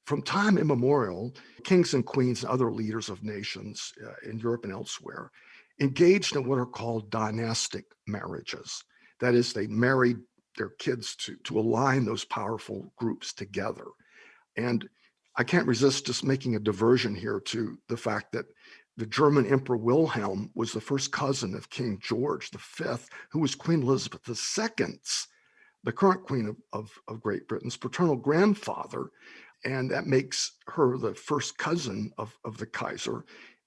From time immemorial, kings and queens and other leaders of nations in Europe and elsewhere engaged in what are called dynastic marriages. That is, they married their kids to align those powerful groups together. And I can't resist just making a diversion here to the fact that the German Emperor Wilhelm was the first cousin of King George V, who was Queen Elizabeth II's, the current Queen of Great Britain's paternal grandfather. And that makes her the first cousin of the Kaiser.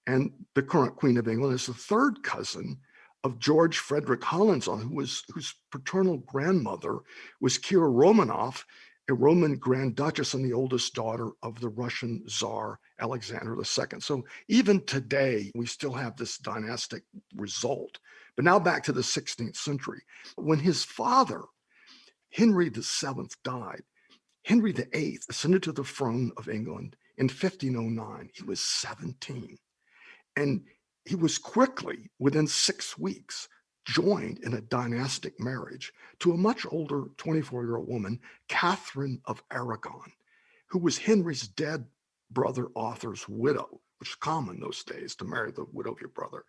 And the current Queen of England is the third cousin of George Frederick Hohenzollern, whose paternal grandmother was Kira Romanov, a Roman Grand Duchess and the oldest daughter of the Russian Tsar Alexander II. So even today, we still have this dynastic result. But now back to the 16th century. When his father, Henry VII, died, Henry VIII ascended to the throne of England in 1509. He was 17. And he was quickly, within 6 weeks, joined in a dynastic marriage to a much older 24-year-old woman, Catherine of Aragon, who was Henry's dead brother Arthur's widow, which is common those days to marry the widow of your brother.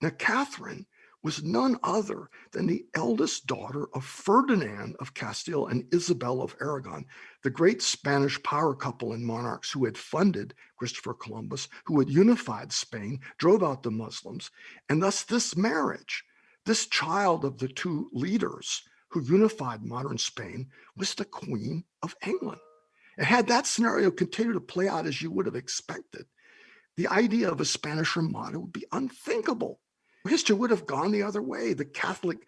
Now, Catherine was none other than the eldest daughter of Ferdinand of Castile and Isabel of Aragon, the great Spanish power couple and monarchs who had funded Christopher Columbus, who had unified Spain, drove out the Muslims. And thus this marriage, this child of the two leaders who unified modern Spain, was the Queen of England. And had that scenario continued to play out as you would have expected, the idea of a Spanish Armada would be unthinkable. History would have gone the other way. The Catholic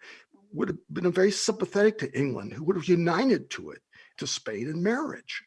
would have been very sympathetic to England, who would have united to Spain in marriage.